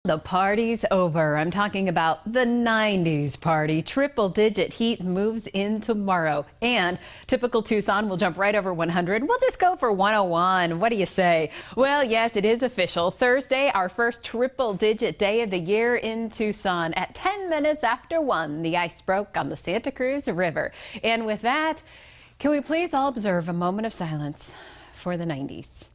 The party's over. I'm talking about the 90s party. Triple-digit heat moves in tomorrow. And typical Tucson will jump right over 100. We'll just go for 101. What do you say? Well, yes, it is official. Thursday, our first triple-digit day of the year in Tucson. At 10 minutes after 1, the ice broke on the Santa Cruz River. And with that, can we please all observe a moment of silence for the 90s?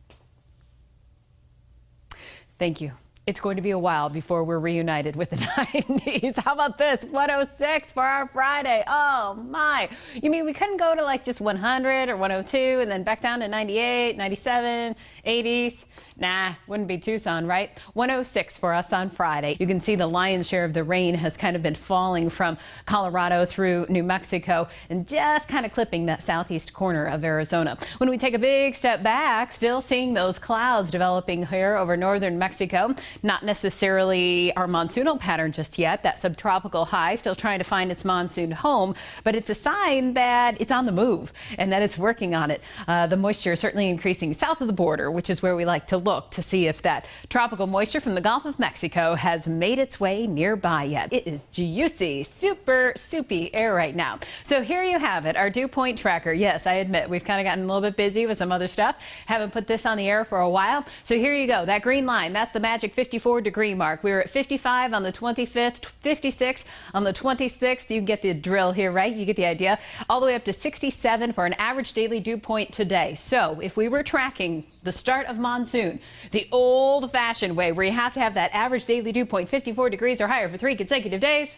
Thank you. It's going to be a while before we're reunited with the 90s. How about this? 106 for our Friday. Oh my. You mean we couldn't go to like just 100 or 102 and then back down to 98, 97, 80s? Nah, wouldn't be Tucson, right? 106 for us on Friday. You can see the lion's share of the rain has kind of been falling from Colorado through New Mexico and just kind of clipping that southeast corner of Arizona. When we take a big step back, still seeing those clouds developing here over northern Mexico. Not necessarily our monsoonal pattern just yet. That subtropical high still trying to find its monsoon home, but it's a sign that it's on the move and that it's working on it. The moisture is certainly increasing south of the border, which is where we like to look to see if that tropical moisture from the Gulf of Mexico has made its way nearby yet. It is juicy, super soupy air right now. So here you have it, our dew point tracker. Yes, I admit we've kind of gotten a little bit busy with some other stuff. Haven't put this on the air for a while. So here you go. That green line, that's the magic 54-degree mark. We were at 55 on the 25th, 56 on the 26th. You get the drill here, right? You get the idea. All the way up to 67 for an average daily dew point today. So if we were tracking the start of monsoon the old-fashioned way, where you have to have that average daily dew point 54 degrees or higher for 3 consecutive days,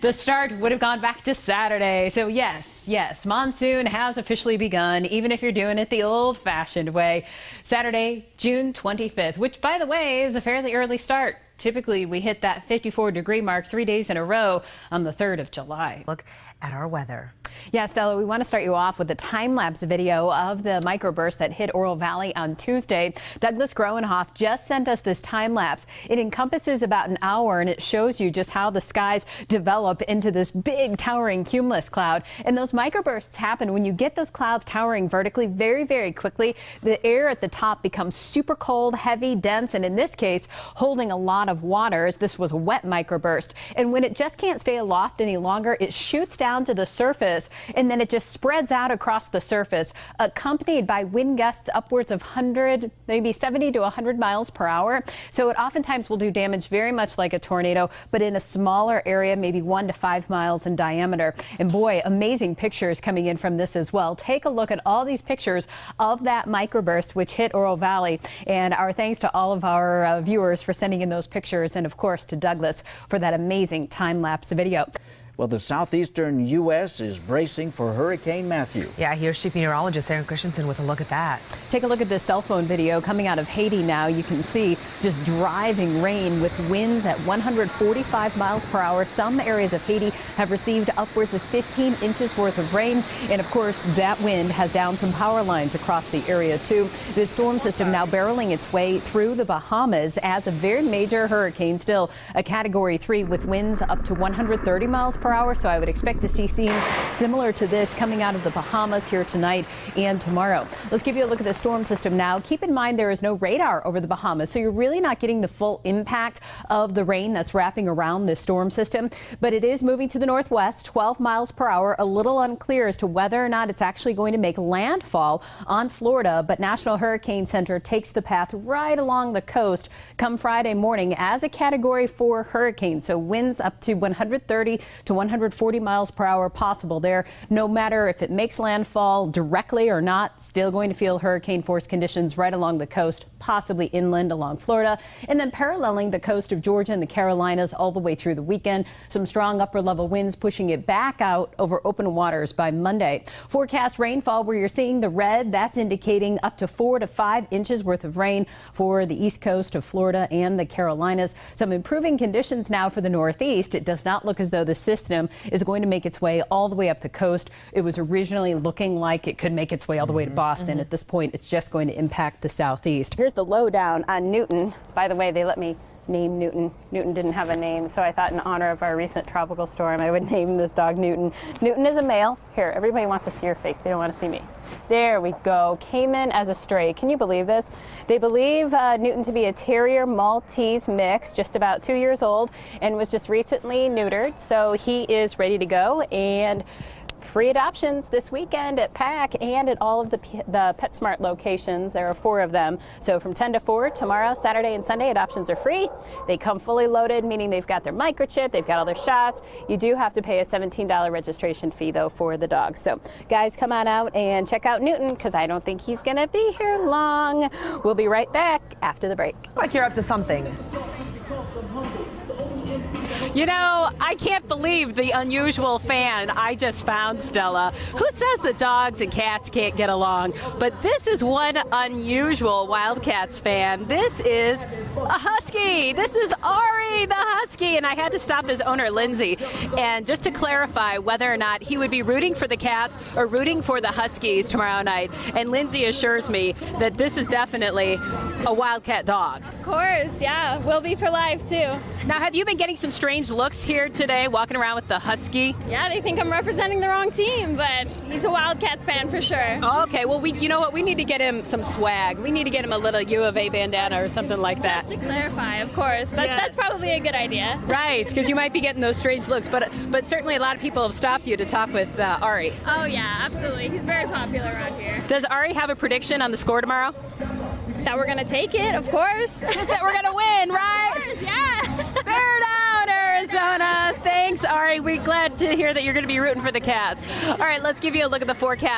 the start would have gone back to Saturday. So yes, monsoon has officially begun, even if you're doing it the old-fashioned way. Saturday, June 25th, which, by the way, is a fairly early start. Typically, we hit that 54-degree mark 3 days in a row on the 3rd of July. Look at our weather. Yeah, Stella, we want to start you off with a time-lapse video of the microburst that hit Oro Valley on Tuesday. Douglas Groenhoff just sent us this time-lapse. It encompasses about an hour, and it shows you just how the skies develop into this big towering cumulus cloud. And those microbursts happen when you get those clouds towering vertically very, very quickly. The air at the top becomes super cold, heavy, dense, and in this case, holding a lot of water, as this was a wet microburst. And when it just can't stay aloft any longer, it shoots down to the surface, and then it just spreads out across the surface, accompanied by wind gusts upwards of 100, maybe 70 to 100 miles per hour. So it oftentimes will do damage very much like a tornado, but in a smaller area, maybe 1 to 5 miles in diameter. And boy, amazing pictures coming in from this as well. Take a look at all these pictures of that microburst which hit Oro Valley. And our thanks to all of our viewers for sending in those pictures, and of course to Douglas for that amazing time-lapse video. Well, the southeastern U.S. is bracing for Hurricane Matthew. Yeah, here's Chief Meteorologist Erin Christiansen with a look at that. Take a look at this cell phone video coming out of Haiti now. You can see just driving rain with winds at 145 miles per hour. Some areas of Haiti have received upwards of 15 inches worth of rain. And of course, that wind has downed some power lines across the area too. This storm system now barreling its way through the Bahamas as a very major hurricane, still a Category 3 with winds up to 130 miles per hour. So I would expect to see scenes similar to this coming out of the Bahamas here tonight and tomorrow. Let's give you a look at the storm system now. Keep in mind there is no radar over the Bahamas, so you're really not getting the full impact of the rain that's wrapping around this storm system. But it is moving to the northwest, 12 miles per hour. A little unclear as to whether or not it's actually going to make landfall on Florida. But National Hurricane Center takes the path right along the coast come Friday morning as a Category 4 hurricane. So winds up to 130 to 140 miles per hour possible there. No matter if it makes landfall directly or not, still going to feel hurricane force conditions right along the coast, possibly inland along Florida, and then paralleling the coast of Georgia and the Carolinas all the way through the weekend. Some strong upper level winds pushing it back out over open waters by Monday. Forecast rainfall where you're seeing the red, that's indicating up to 4 to 5 inches worth of rain for the east coast of Florida and the Carolinas. Some improving conditions now for the northeast. It does not look as though the system is going to make its way all the way up the coast. It was originally looking like it could make its way all the way to Boston. At this point, it's just going to impact the southeast. Here's the lowdown on Newton. By the way, they let me name Newton. Newton didn't have a name, so I thought in honor of our recent tropical storm, I would name this dog Newton. Newton is a male. Here, everybody wants to see your face. They don't want to see me. There we go. Came in as a stray. Can you believe this? They believe Newton to be a Terrier Maltese mix, just about 2 years old, and was just recently neutered. So he is ready to go, and free adoptions this weekend at PAC and at all of the PetSmart locations. There are 4 of them. So from 10 to 4 tomorrow, Saturday and Sunday, adoptions are free. They come fully loaded, meaning they've got their microchip, they've got all their shots. You do have to pay a $17 registration fee, though, for the dog. So guys, come on out and check out Newton, because I don't think he's going to be here long. We'll be right back after the break. Like you're up to something. You know, I can't believe the unusual fan I just found, Stella. Who says that dogs and cats can't get along? But this is one unusual Wildcats fan. This is a husky. This is Ari the husky. And I had to stop his owner, Lindsay, and just to clarify whether or not he would be rooting for the Cats or rooting for the Huskies tomorrow night. And Lindsay assures me that this is definitely a Wildcat dog. Of course, yeah. Will be for life, too. Now, have you been getting some strange looks here today, walking around with the husky? Yeah, they think I'm representing the wrong team, but he's a Wildcats fan for sure. Okay, well, you know what? We need to get him some swag. We need to get him a little U of A bandana or something like that. Just to clarify, of course. That's probably a good idea. Right, because you might be getting those strange looks, but certainly a lot of people have stopped you to talk with Ari. Oh, yeah, absolutely. He's very popular around here. Does Ari have a prediction on the score tomorrow? That we're going to take it, of course. That we're going to win, right? Of course, yeah. Fair down, Arizona. Thanks, Ari. We're glad to hear that you're going to be rooting for the Cats. All right, let's give you a look at the forecast.